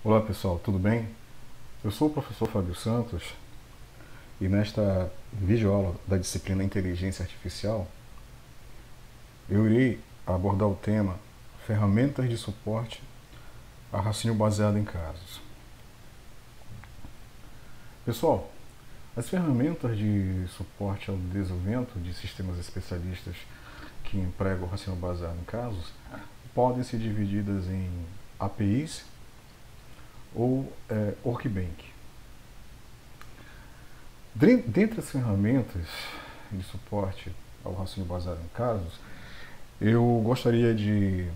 Olá pessoal, tudo bem? Eu sou o professor Fábio Santos e nesta videoaula da disciplina Inteligência Artificial eu irei abordar o tema Ferramentas de suporte a raciocínio baseado em casos. Pessoal, as ferramentas de suporte ao desenvolvimento de sistemas especialistas que empregam o raciocínio baseado em casos podem ser divididas em APIs ou workbench. Dentre as ferramentas de suporte ao raciocínio baseado em casos, eu gostaria de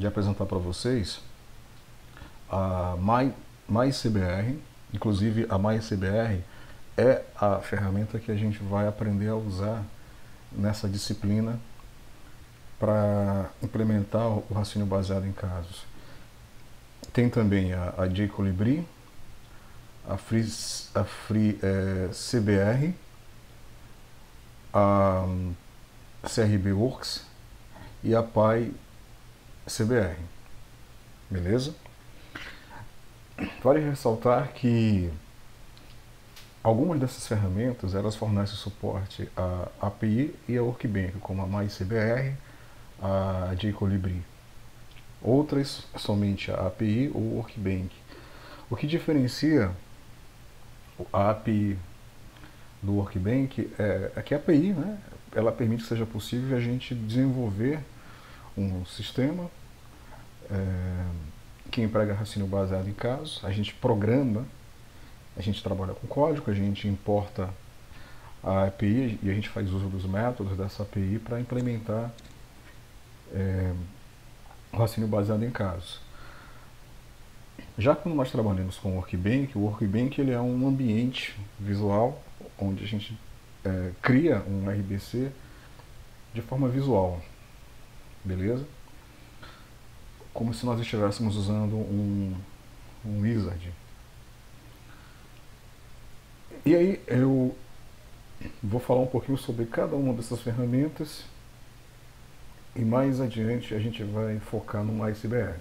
apresentar para vocês a MyCBR. Inclusive, a MyCBR é a ferramenta que a gente vai aprender a usar nessa disciplina para implementar o raciocínio baseado em casos. Tem também a jColibri, a FreeCBR, a CRBWorks e a PyCBR. Beleza? Vale ressaltar que algumas dessas ferramentas elas fornecem suporte à API e a Workbench, como a MyCBR, a jColibri. Outras somente a API ou Workbench. O que diferencia a API do Workbench é que a API, né, ela permite que seja possível a gente desenvolver um sistema que emprega raciocínio baseado em casos. A gente programa, a gente trabalha com código, a gente importa a API e a gente faz uso dos métodos dessa API para implementar o raciocínio baseado em casos. Já quando nós trabalhamos com o Workbench ele é um ambiente visual onde a gente cria um RBC de forma visual, beleza? Como se nós estivéssemos usando um wizard. E aí eu vou falar um pouquinho sobre cada uma dessas ferramentas e mais adiante a gente vai focar no MyCBR.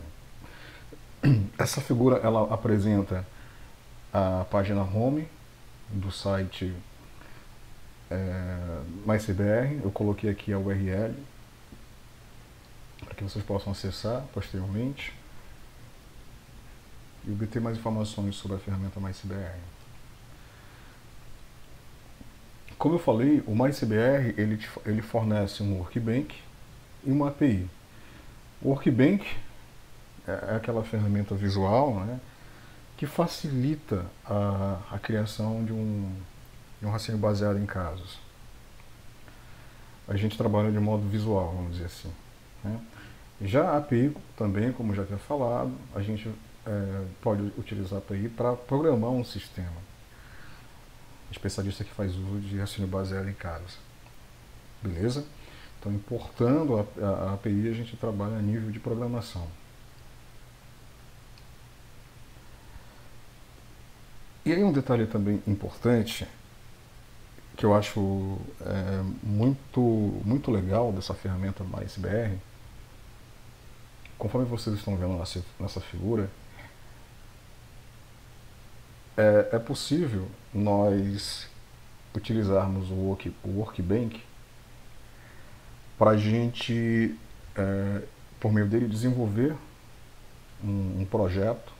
Essa figura ela apresenta a página home do site MyCBR. Eu coloquei aqui a URL para que vocês possam acessar posteriormente e obter mais informações sobre a ferramenta MyCBR. Como eu falei, o MyCBR ele fornece um Workbench e uma API. O Workbench é aquela ferramenta visual, né, que facilita a criação de um raciocínio baseado em casos. A gente trabalha de modo visual, vamos dizer assim, né? Já a API também, como já tinha falado, a gente pode utilizar a API para programar um sistema. Especialista que faz uso de raciocínio baseado em casos. Beleza? Então, importando a API, a gente trabalha a nível de programação. E aí um detalhe também importante, que eu acho muito legal dessa ferramenta MyCBR, conforme vocês estão vendo nessa figura, é possível nós utilizarmos o Workbench para a gente, por meio dele, desenvolver um projeto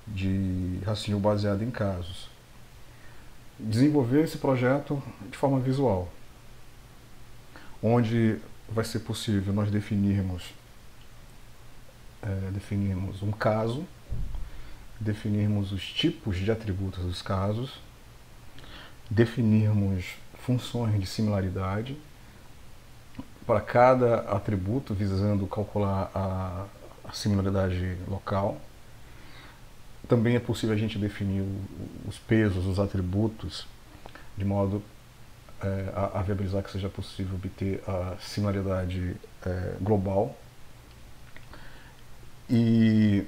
de raciocínio baseado em casos. Desenvolver esse projeto de forma visual, onde vai ser possível nós definirmos um caso, definirmos os tipos de atributos dos casos, definirmos funções de similaridade para cada atributo, visando calcular a similaridade local. Também é possível a gente definir os pesos, os atributos, de modo a viabilizar que seja possível obter a similaridade global. E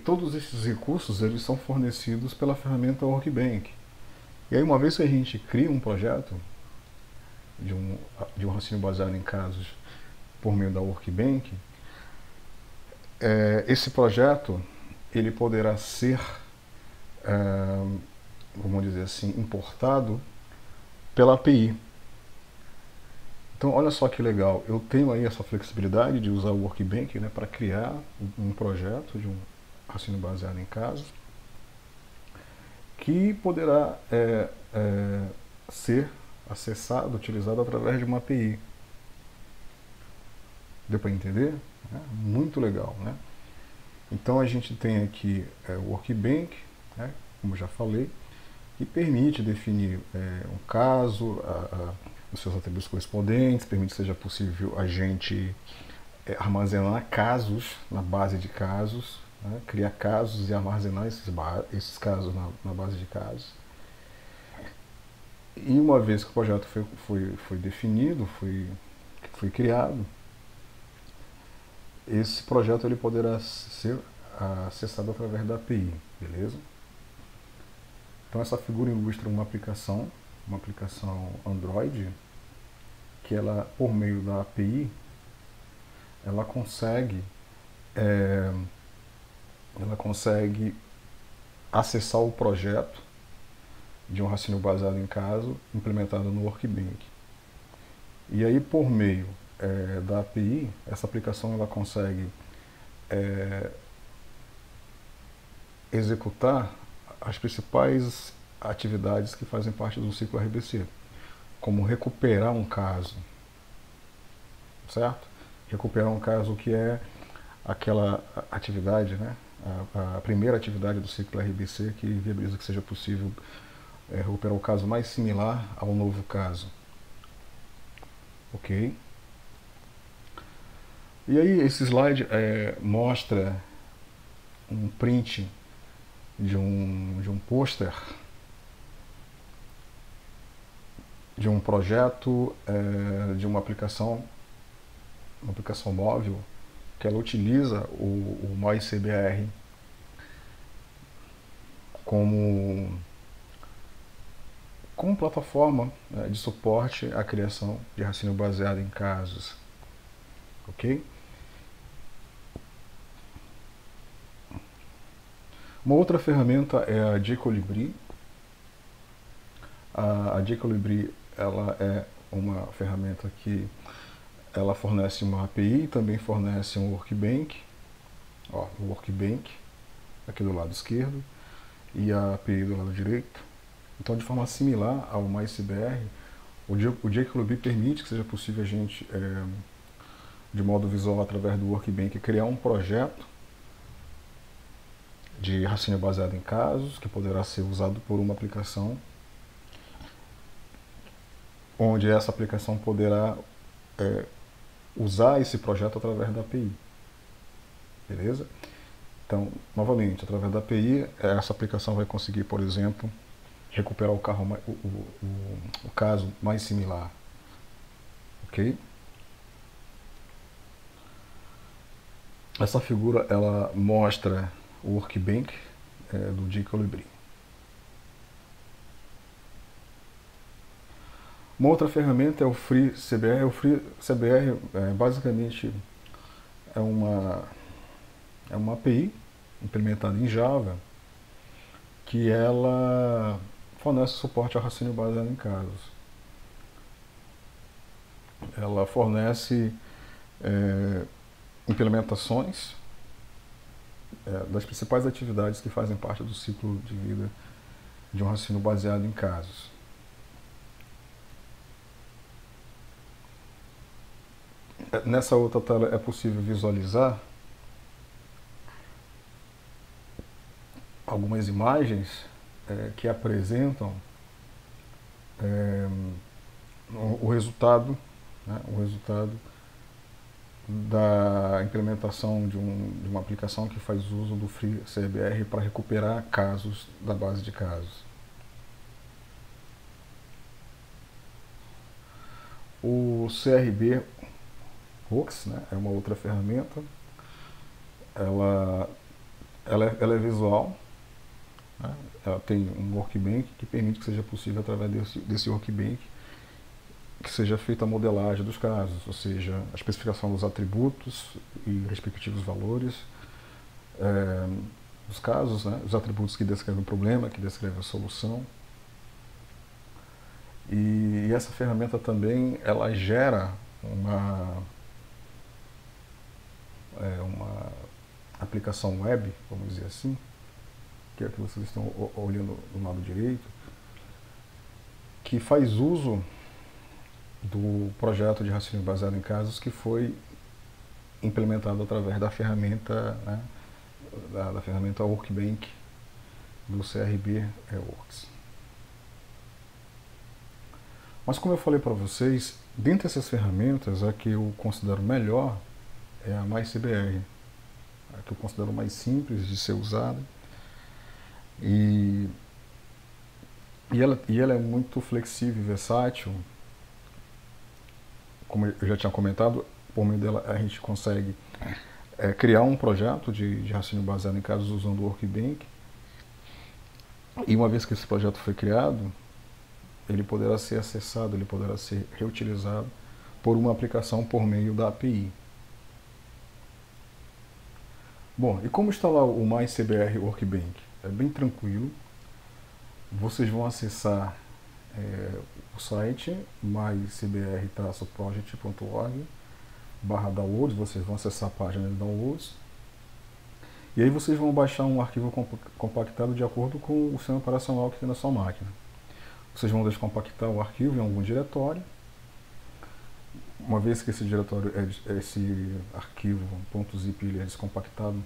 todos esses recursos eles são fornecidos pela ferramenta Workbench. E aí, uma vez que a gente cria um projeto de um raciocínio baseado em casos por meio da Workbench, esse projeto ele poderá ser, vamos dizer assim, importado pela API. Então, olha só que legal, eu tenho aí essa flexibilidade de usar o Workbench, né, para criar um projeto de um raciocínio baseado em casos, que poderá ser acessado, utilizado através de uma API. Deu para entender? Muito legal, né? Então a gente tem aqui o Workbench, né, como já falei, que permite definir um caso, os seus atributos correspondentes, permite que seja possível a gente armazenar casos na base de casos, né, criar casos e armazenar esses casos na base de casos. E uma vez que o projeto foi definido, foi criado, esse projeto ele poderá ser acessado através da API, beleza? Então essa figura ilustra uma aplicação Android, que ela, por meio da API, ela consegue acessar o projeto de um raciocínio baseado em caso implementado no Workbench. E aí, por meio da API, essa aplicação ela consegue executar as principais atividades que fazem parte do ciclo RBC, como recuperar um caso, certo? Recuperar um caso que é aquela atividade, né? A primeira atividade do ciclo RBC que viabiliza que seja possível recuperar o caso mais similar ao novo caso. Ok? E aí esse slide mostra um print de um pôster de um projeto de uma aplicação móvel que ela utiliza o MyCBR como plataforma de suporte à criação de raciocínio baseado em casos. Ok? Uma outra ferramenta é a jQuery. A jQuery ela é uma ferramenta que ela fornece uma API e também fornece um Workbench. Ó, o Workbench aqui do lado esquerdo e a API do lado direito. Então, de forma similar ao MyCBR, o jQuery permite que seja possível a gente, de modo visual, através do Workbench, criar um projeto de raciocínio baseado em casos, que poderá ser usado por uma aplicação, onde essa aplicação poderá usar esse projeto através da API. Beleza? Então, novamente, através da API, essa aplicação vai conseguir, por exemplo, recuperar o caso mais similar. Ok? Essa figura ela mostra o Workbench do jQuery. Uma outra ferramenta é o FreeCBR. O FreeCBR basicamente é uma API implementada em Java que ela fornece suporte ao raciocínio baseado em casos. Ela fornece implementações das principais atividades que fazem parte do ciclo de vida de um raciocínio baseado em casos. Nessa outra tela é possível visualizar algumas imagens que apresentam o resultado, né, da implementação de uma aplicação que faz uso do FreeCBR para recuperar casos da base de casos. O CRB Hooks, né, é uma outra ferramenta. Ela é visual, né, ela tem um Workbench que permite que seja possível, através desse Workbench, que seja feita a modelagem dos casos, ou seja, a especificação dos atributos e respectivos valores dos casos, né, os atributos que descrevem o problema, que descrevem a solução. E essa ferramenta também, ela gera uma aplicação web, vamos dizer assim, que é a que vocês estão olhando do lado direito, que faz uso do projeto de raciocínio baseado em casos que foi implementado através da ferramenta, né, da ferramenta Workbench do CRB Works. Mas como eu falei para vocês, dentre essas ferramentas, a que eu considero melhor é a MyCBR, a que eu considero mais simples de ser usada, e ela é muito flexível e versátil. Como eu já tinha comentado, por meio dela a gente consegue criar um projeto de raciocínio baseado em casos usando o Workbench, e uma vez que esse projeto foi criado, ele poderá ser acessado, ele poderá ser reutilizado por uma aplicação por meio da API. Bom, e como instalar o MyCBR Workbench? É bem tranquilo. Vocês vão acessar o site mycbr-project.org/downloads, vocês vão acessar a página de downloads, e aí vocês vão baixar um arquivo compactado de acordo com o sistema operacional que tem na sua máquina. Vocês vão descompactar o arquivo em algum diretório. Uma vez que esse diretório, esse arquivo .zip ele é descompactado, o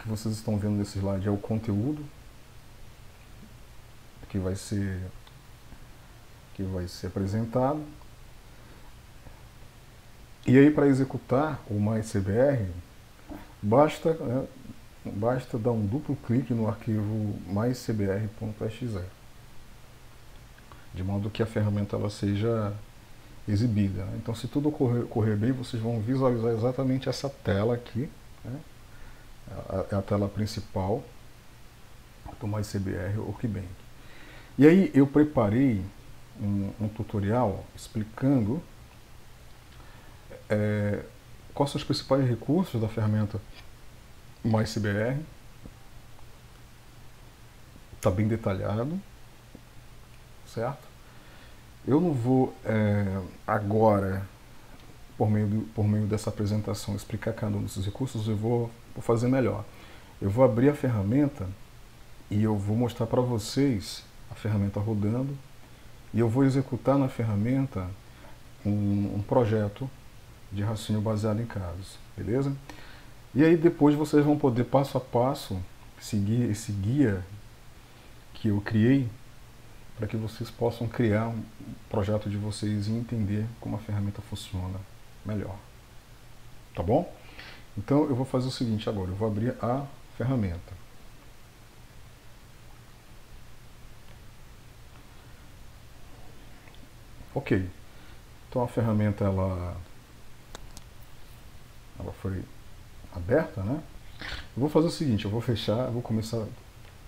que vocês estão vendo nesse slide é o conteúdo que vai ser apresentado. E aí, para executar o MyCBR, basta dar um duplo clique no arquivo mycbr.exe, de modo que a ferramenta ela seja exibida. Então, se tudo correr bem, vocês vão visualizar exatamente essa tela aqui, né? É a tela principal do MyCBR Workbench. E aí eu preparei um tutorial explicando quais são os principais recursos da ferramenta MyCBR. Está bem detalhado, certo? Eu não vou agora, por meio dessa apresentação, explicar cada um desses recursos. Eu vou fazer melhor. Eu vou abrir a ferramenta e eu vou mostrar para vocês a ferramenta rodando, e eu vou executar na ferramenta um projeto de raciocínio baseado em casos, beleza? E aí depois vocês vão poder passo a passo seguir esse guia que eu criei, para que vocês possam criar um projeto de vocês e entender como a ferramenta funciona melhor. Tá bom? Então eu vou fazer o seguinte agora, eu vou abrir a ferramenta. Ok. Então a ferramenta ela foi aberta, né? Eu vou fazer o seguinte, eu vou fechar, eu vou começar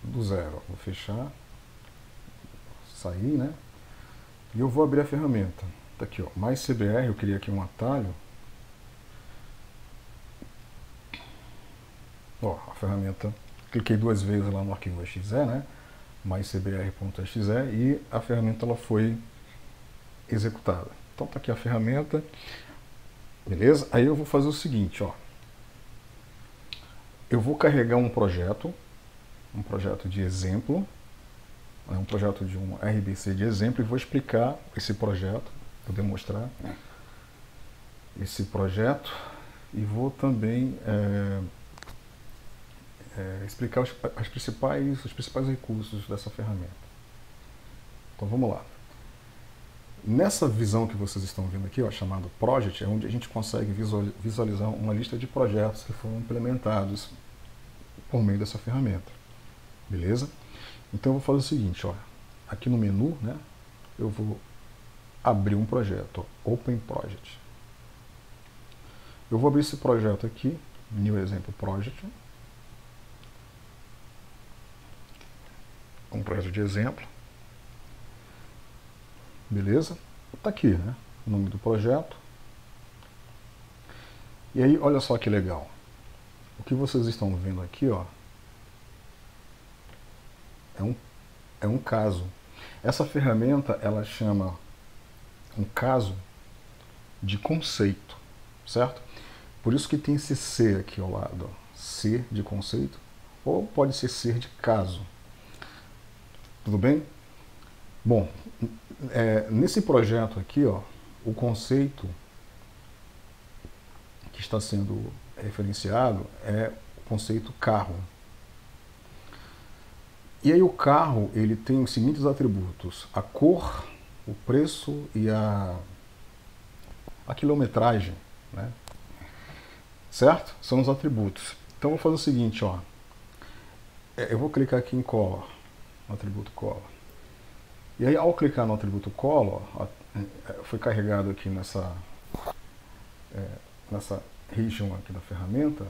do zero. Vou fechar, sair, né? E eu vou abrir a ferramenta. Tá aqui, ó, MyCBR, eu criei aqui um atalho. Ó, a ferramenta, cliquei duas vezes lá no arquivo .exe, né? mycbr.exe, e a ferramenta ela foi executada. Então tá aqui a ferramenta, beleza? Aí eu vou fazer o seguinte, ó. Eu vou carregar um projeto de exemplo, um projeto de um RBC de exemplo, e vou explicar esse projeto, vou demonstrar esse projeto, e vou também explicar os principais recursos dessa ferramenta. Então vamos lá. Nessa visão que vocês estão vendo aqui, ó, chamado Project, é onde a gente consegue visualizar uma lista de projetos que foram implementados por meio dessa ferramenta. Beleza? Então eu vou fazer o seguinte, ó, aqui no menu, né, eu vou abrir um projeto, ó, Open Project. Eu vou abrir esse projeto aqui, New Example Project, um projeto de exemplo. Beleza? Está aqui, né? O nome do projeto. E aí, olha só que legal. O que vocês estão vendo aqui, ó, é um caso. Essa ferramenta, ela chama um caso de conceito, certo? Por isso que tem esse C aqui ao lado, ó. C de conceito, ou pode ser C de caso. Tudo bem? Bom, nesse projeto aqui, ó, o conceito que está sendo referenciado é o conceito carro. E aí o carro, ele tem os seguintes atributos: a cor, o preço e a quilometragem, né? Certo? São os atributos. Então eu vou fazer o seguinte, ó. Eu vou clicar aqui em color, no atributo color. E aí ao clicar no atributo color, ó, foi carregado aqui nessa region aqui da ferramenta,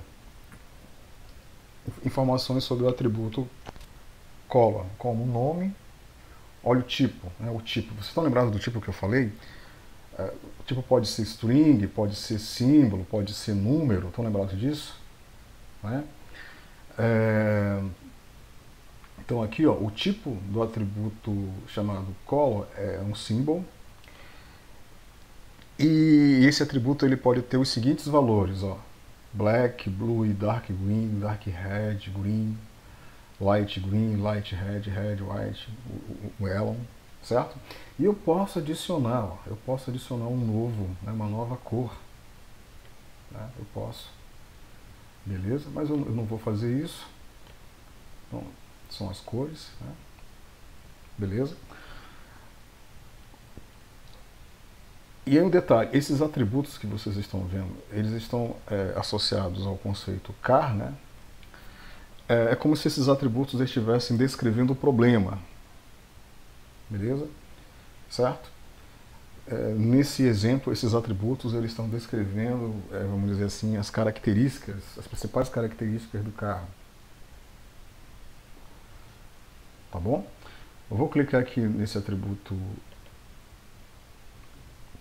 informações sobre o atributo color, como o nome, olha o tipo, né, o tipo. Vocês estão lembrados do tipo que eu falei? O tipo pode ser string, pode ser símbolo, pode ser número, estão lembrados disso? Né? Então aqui, ó, o tipo do atributo chamado color é um symbol, e esse atributo ele pode ter os seguintes valores, ó: black, blue, dark green, dark red, green, light green, light red, red white, melon, certo? E eu posso adicionar, ó, um novo, né, uma nova cor, né? Eu posso, beleza? Mas eu não vou fazer isso. Então, são as cores, né? Beleza? E aí um detalhe, esses atributos que vocês estão vendo, eles estão associados ao conceito car, né? É como se esses atributos estivessem descrevendo o problema, beleza? Certo? Nesse exemplo, esses atributos eles estão descrevendo, vamos dizer assim, as características, as principais características do carro. Tá bom? Eu vou clicar aqui nesse atributo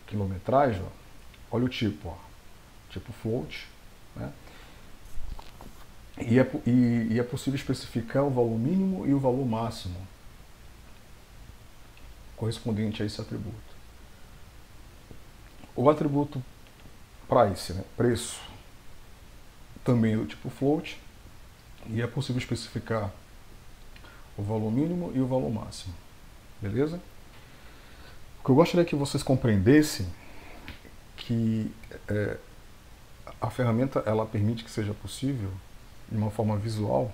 quilometragem, ó. Olha o tipo, ó. Tipo float, né? E é possível especificar o valor mínimo e o valor máximo correspondente a esse atributo. O atributo price, né, preço, também é do tipo float, e é possível especificar o valor mínimo e o valor máximo. Beleza? O que eu gostaria que vocês compreendessem que a ferramenta ela permite que seja possível, de uma forma visual,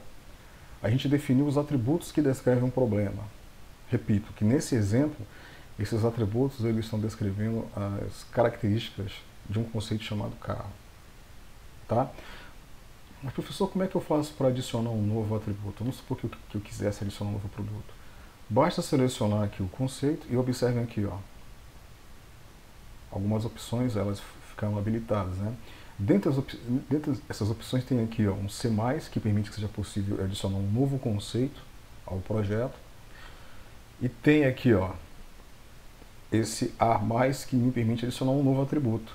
a gente definir os atributos que descrevem um problema. Repito, que nesse exemplo, esses atributos eles estão descrevendo as características de um conceito chamado carro. Tá? Mas professor, como é que eu faço para adicionar um novo atributo? Vamos supor que eu quisesse adicionar um novo produto. Basta selecionar aqui o conceito e observem aqui, ó. Algumas opções elas ficaram habilitadas, né? Dentre essas opções tem aqui, ó, um C+, que permite que seja possível adicionar um novo conceito ao projeto. E tem aqui, ó, esse A+, que me permite adicionar um novo atributo.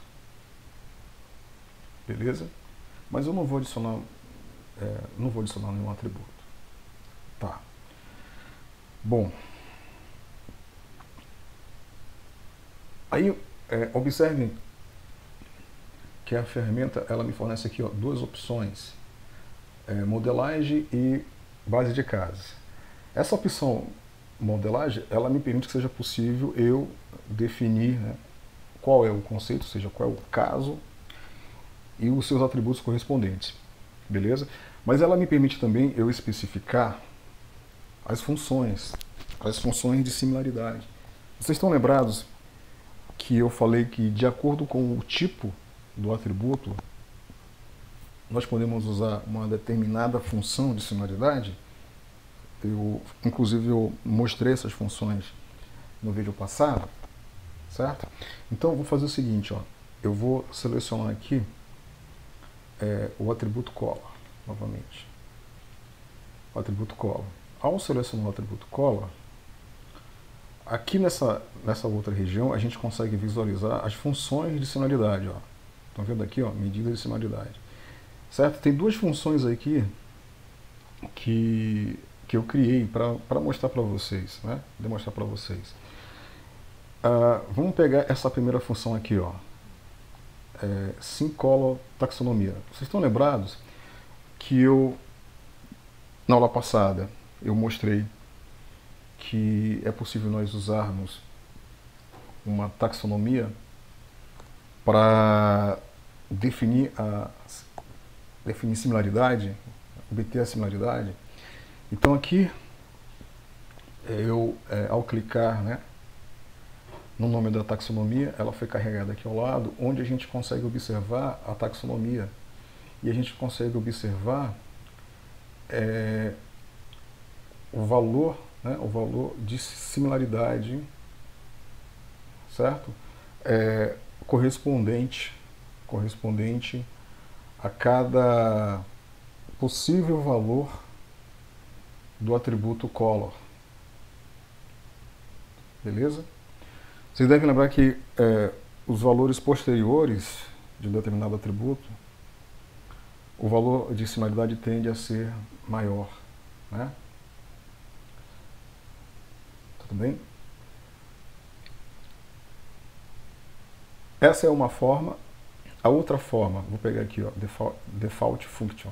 Beleza? Mas eu não vou adicionar nenhum atributo. Tá. Bom. Aí, observem que a ferramenta ela me fornece aqui, ó, duas opções: modelagem e base de casos. Essa opção modelagem, ela me permite que seja possível eu definir, né, qual é o conceito, ou seja, qual é o caso e os seus atributos correspondentes, beleza? Mas ela me permite também eu especificar as funções de similaridade. Vocês estão lembrados que eu falei que, de acordo com o tipo do atributo, nós podemos usar uma determinada função de similaridade? Inclusive, eu mostrei essas funções no vídeo passado, certo? Então, eu vou fazer o seguinte, ó. Eu vou selecionar aqui o atributo color, novamente. O atributo color. Ao selecionar o atributo color, Aqui nessa outra região a gente consegue visualizar as funções de similaridade. Estão vendo aqui, ó, medida de similaridade. Certo? Tem duas funções aqui que eu criei para mostrar para vocês, né? Demonstrar para vocês. Vamos pegar essa primeira função aqui, ó. Syncolo taxonomia. Vocês estão lembrados que na aula passada, eu mostrei que é possível nós usarmos uma taxonomia para definir similaridade, obter a similaridade. Então aqui, ao clicar, né, no nome da taxonomia, ela foi carregada aqui ao lado, onde a gente consegue observar a taxonomia. E a gente consegue observar o valor, né, o valor de similaridade, certo? Correspondente a cada possível valor do atributo color. Beleza? Vocês devem lembrar que os valores posteriores de um determinado atributo, o valor de similaridade tende a ser maior, né? Tudo bem? Essa é uma forma. A outra forma, vou pegar aqui, ó, default function.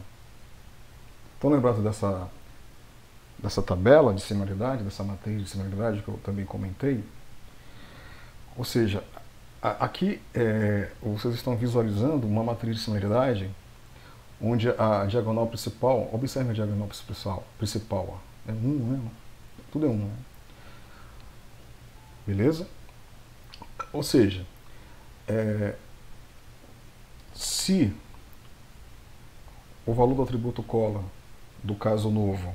Estão lembrados dessa tabela de similaridade, dessa matriz de similaridade que eu também comentei? Ou seja, aqui vocês estão visualizando uma matriz de similaridade onde a diagonal principal, observe a diagonal principal, ó, é 1, né? Tudo é 1, né? Beleza? Ou seja, se o valor do atributo color do caso novo,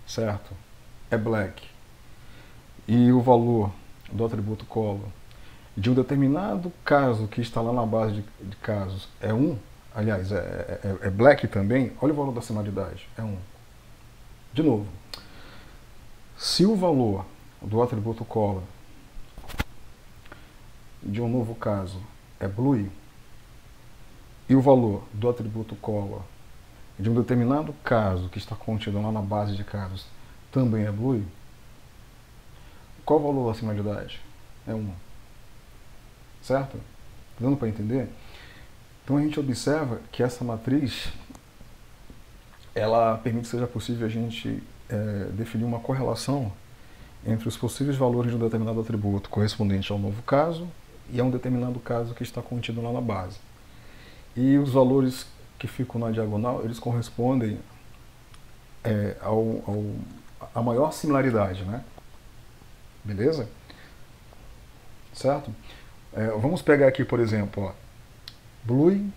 certo, é black, e o valor do atributo color de um determinado caso que está lá na base de casos é 1, aliás, é black também, olha o valor da similaridade, é 1. De novo, se o valor do atributo color de um novo caso é blue, e o valor do atributo color de um determinado caso que está contido lá na base de casos também é blue, qual o valor da similaridade? É 1. Certo? Tá dando para entender? Então a gente observa que essa matriz ela permite que seja possível a gente definir uma correlação entre os possíveis valores de um determinado atributo correspondente ao novo caso e a um determinado caso que está contido lá na base. E os valores que ficam na diagonal, eles correspondem a maior similaridade, né? Beleza? Certo? Vamos pegar aqui, por exemplo, ó, blue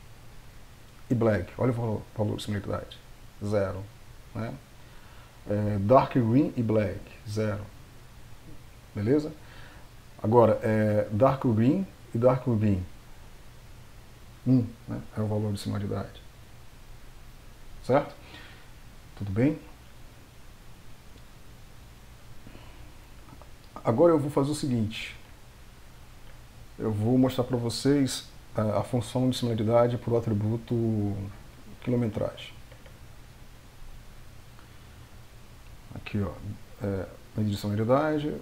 e black. Olha o valor de similaridade. 0. Né? Dark green e black. 0. Beleza? Agora, dark green e dark green. 1, né? É o valor de similaridade. Certo? Tudo bem? Agora eu vou fazer o seguinte. Eu vou mostrar para vocês a função de similaridade para o atributo quilometragem. Aqui, ó, medida de similaridade.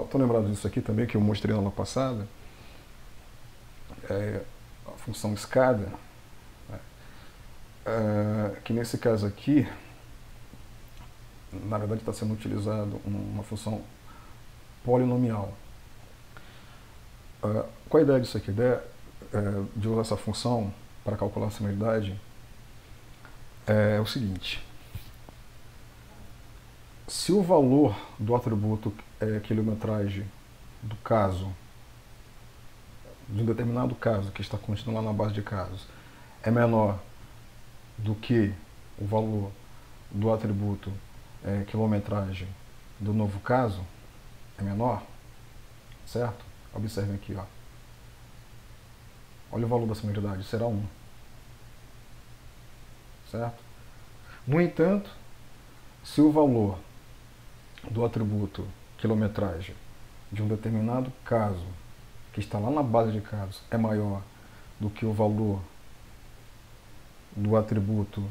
Estão lembrados disso aqui também, que eu mostrei na aula passada? A função escada, que nesse caso aqui, na verdade está sendo utilizado uma função polinomial. Qual a ideia disso aqui? A ideia de usar essa função para calcular a similaridade é o seguinte: se o valor do atributo quilometragem do caso, de um determinado caso que está contido lá na base de casos, é menor do que o valor do atributo quilometragem do novo caso, é menor, certo? Observem aqui, ó. Olha o valor da similaridade, será 1. Certo? No entanto, Se o valor do atributo quilometragem de um determinado caso, que está lá na base de casos, é maior do que o valor do atributo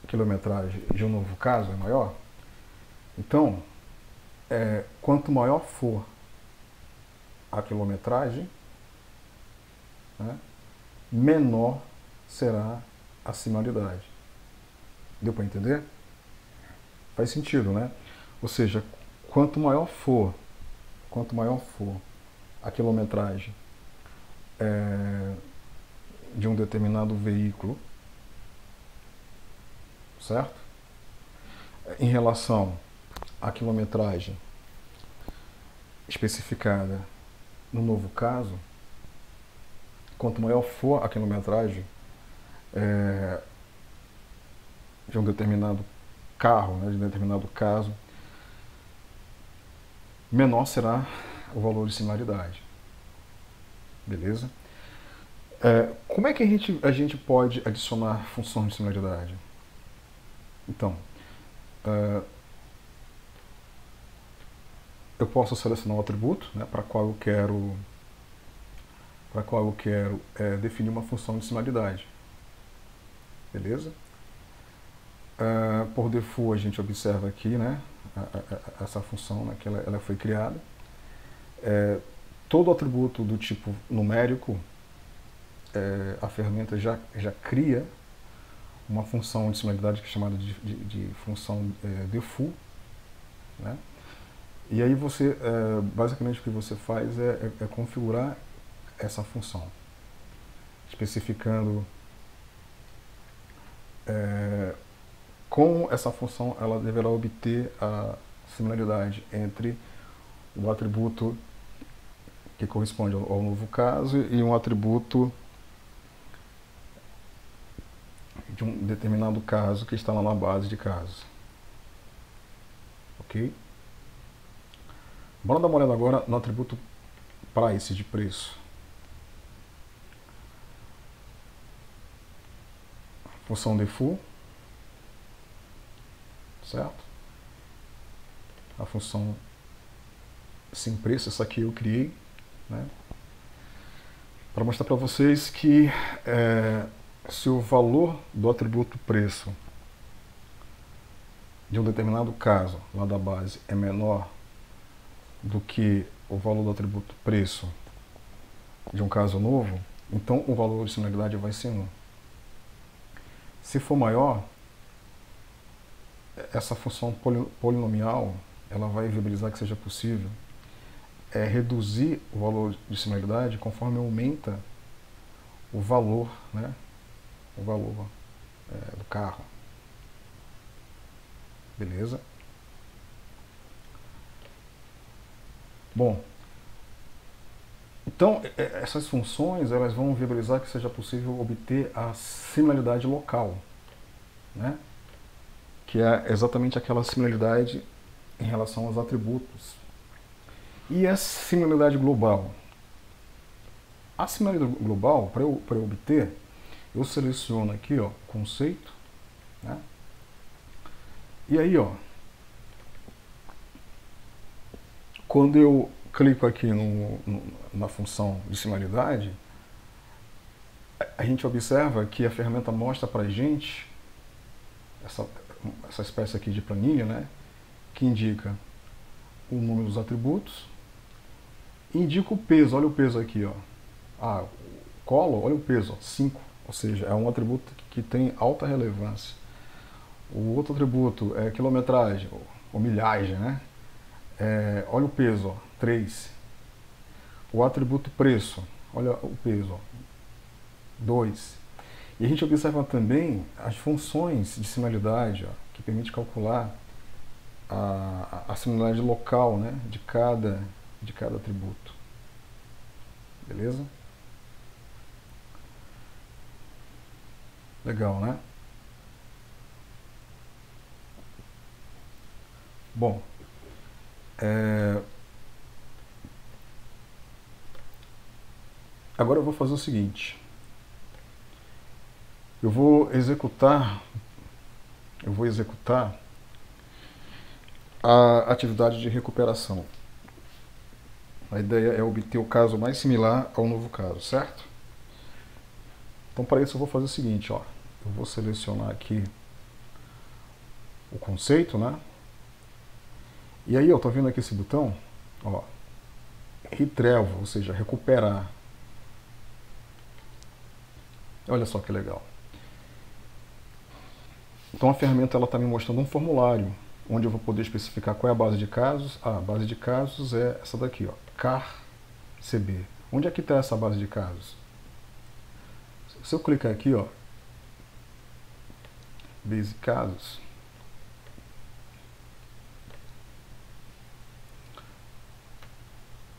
quilometragem de um novo caso, é maior, então, quanto maior for a quilometragem, né, menor será a similaridade. Deu para entender? Faz sentido, né? Ou seja, quanto maior for a quilometragem de um determinado veículo, certo? Em relação à quilometragem especificada no novo caso, quanto maior for a quilometragem de um determinado carro, né, de um determinado caso, menor será o valor de similaridade. Beleza? Como é que a gente pode adicionar função de similaridade? Então, eu posso selecionar um atributo, né, para qual eu quero definir uma função de similaridade. Beleza? Por default a gente observa aqui, né, essa função, né, que ela foi criada. Todo atributo do tipo numérico, a ferramenta já cria uma função de similaridade que é chamada de função default, né? E aí você, basicamente o que você faz é configurar essa função, especificando como essa função ela deverá obter a similaridade entre o atributo que corresponde ao novo caso e um atributo de um determinado caso que está lá na base de casos. Ok? Bora dar uma olhada agora no atributo price, de preço. Função default, certo? A função sem preço, essa aqui eu criei, né, para mostrar para vocês que se o valor do atributo preço de um determinado caso lá da base é menor do que o valor do atributo preço de um caso novo, então o valor de similaridade vai ser 1. Se for maior, essa função polinomial ela vai viabilizar que seja possível reduzir o valor de similaridade conforme aumenta o valor, né, o valor do carro. Beleza? Bom, então essas funções elas vão viabilizar que seja possível obter a similaridade local, né, que é exatamente aquela similaridade em relação aos atributos. E a similaridade global? A similaridade global, para eu obter, eu seleciono aqui, ó, conceito, né? E aí, ó, quando eu clico aqui na função de similaridade, a gente observa que a ferramenta mostra para a gente essa espécie aqui de planilha, né, que indica o número dos atributos, indica o peso. Olha o peso aqui, ó. Colo, olha o peso, ó, 5, ou seja, é um atributo que tem alta relevância. O outro atributo é quilometragem, ou milhagem, né? Olha o peso, ó, 3. O atributo preço, olha o peso, ó, 2. E a gente observa também as funções de similaridade, ó, que permite calcular a similaridade local, né, de cada atributo. Beleza? Legal, né? Bom, agora eu vou fazer o seguinte. Eu vou executar eu vou executar a atividade de recuperação. A ideia é obter o caso mais similar ao novo caso, certo? Então, para isso, eu vou fazer o seguinte, ó. Eu vou selecionar aqui o conceito, né? E aí, eu tô vendo aqui esse botão, ó, retrieval, ou seja, recuperar. Olha só que legal. Então, a ferramenta ela está me mostrando um formulário, onde eu vou poder especificar qual é a base de casos. Ah, a base de casos é essa daqui, ó, CAR-CB. Onde é que está essa base de casos? Se eu clicar aqui, ó, base casos,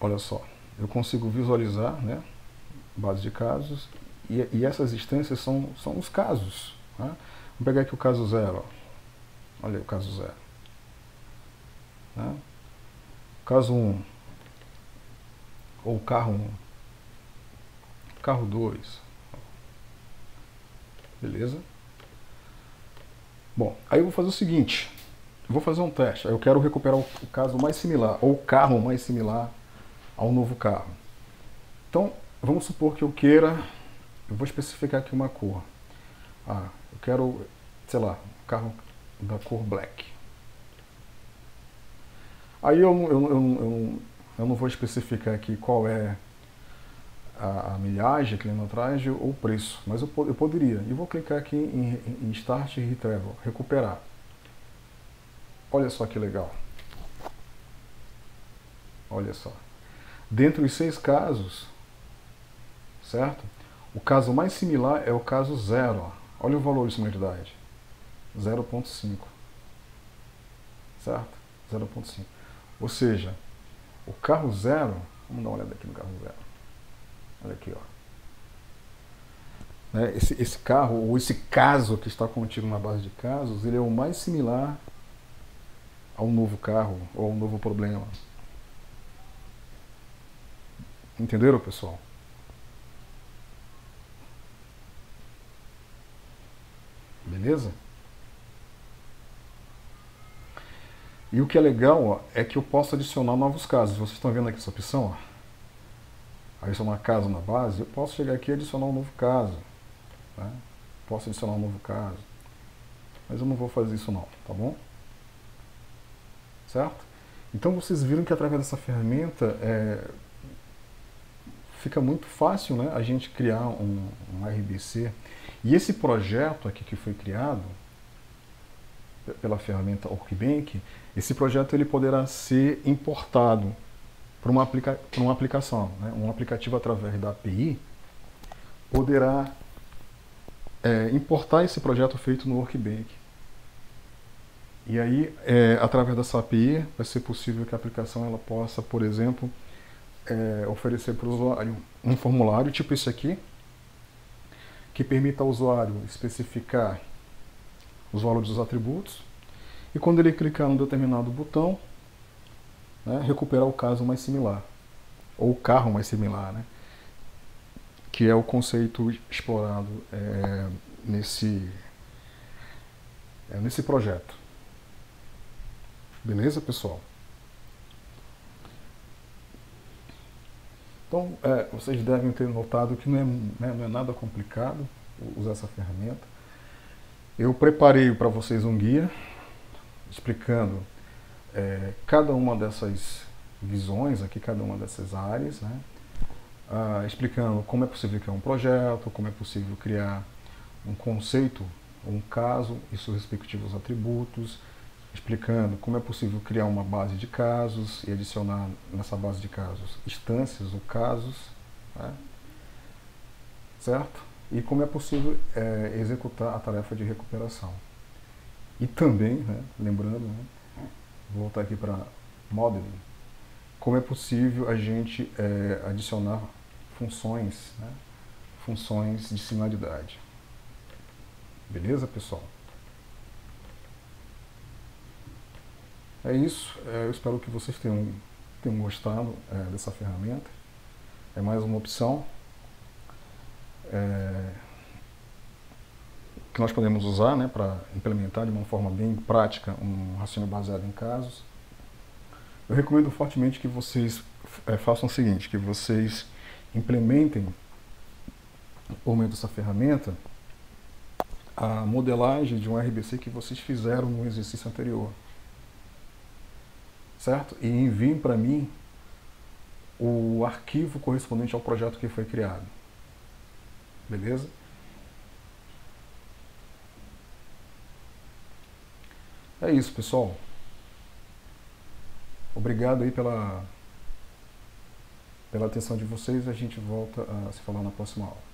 olha só, eu consigo visualizar, né, base de casos, e essas instâncias são os casos. Né? Vamos pegar aqui o caso 0, olha aí o caso 0. Né? Caso 1, ou carro 1, carro 2, beleza? Bom, aí eu vou fazer o seguinte, eu vou fazer um teste, eu quero recuperar o caso mais similar, ou o carro mais similar ao novo carro. Então, vamos supor que eu vou especificar aqui uma cor. Ah, eu quero, sei lá, um carro da cor black. Aí eu não vou especificar aqui qual é a milhagem, a quilometragem ou o preço, mas eu poderia. E vou clicar aqui em Start Retrieval, recuperar. Olha só que legal. Olha só. Dentre os 6 casos, certo? O caso mais similar é o caso 0. Olha o valor de similaridade. 0,5. Certo? 0,5. Ou seja, o carro 0, vamos dar uma olhada aqui no carro 0. Olha aqui, ó. Né? Esse carro, ou esse caso que está contido na base de casos, ele é o mais similar ao novo carro, ou ao novo problema. Entenderam, pessoal? Beleza? E o que é legal, ó, é que eu posso adicionar novos casos. Vocês estão vendo aqui essa opção? Ó? Adicionar caso na base, eu posso chegar aqui e adicionar um novo caso. Né? Posso adicionar um novo caso. Mas eu não vou fazer isso não, tá bom? Certo? Então vocês viram que através dessa ferramenta fica muito fácil, né, a gente criar um RBC. E esse projeto aqui que foi criado pela ferramenta Workbench, esse projeto ele poderá ser importado para uma aplicação. Né? Um aplicativo através da API poderá importar esse projeto feito no Workbench. E aí, através dessa API, vai ser possível que a aplicação ela possa, por exemplo, oferecer para o usuário um formulário tipo esse aqui, que permita ao usuário especificar os valores dos atributos, e quando ele clicar num determinado botão, né, recuperar o caso mais similar, ou o carro mais similar, né, que é o conceito explorado nesse projeto. Beleza, pessoal? Então, vocês devem ter notado que não é nada complicado usar essa ferramenta. Eu preparei para vocês um guia explicando cada uma dessas visões aqui, cada uma dessas áreas, né? Explicando como é possível criar um projeto, como é possível criar um conceito, um caso e seus respectivos atributos, explicando como é possível criar uma base de casos e adicionar nessa base de casos instâncias ou casos, né? Certo? E como é possível executar a tarefa de recuperação. E também, né, lembrando, né, vou voltar aqui para Modeling, como é possível a gente adicionar funções, né, funções de similaridade. Beleza, pessoal? É isso, eu espero que vocês tenham gostado dessa ferramenta. É mais uma opção. que nós podemos usar, né, para implementar de uma forma bem prática um raciocínio baseado em casos. Eu recomendo fortemente que vocês façam o seguinte, que vocês implementem, por meio dessa ferramenta, a modelagem de um RBC que vocês fizeram no exercício anterior, certo? E enviem para mim o arquivo correspondente ao projeto que foi criado, beleza? É isso, pessoal. Obrigado aí pela atenção de vocês. A gente volta a se falar na próxima aula.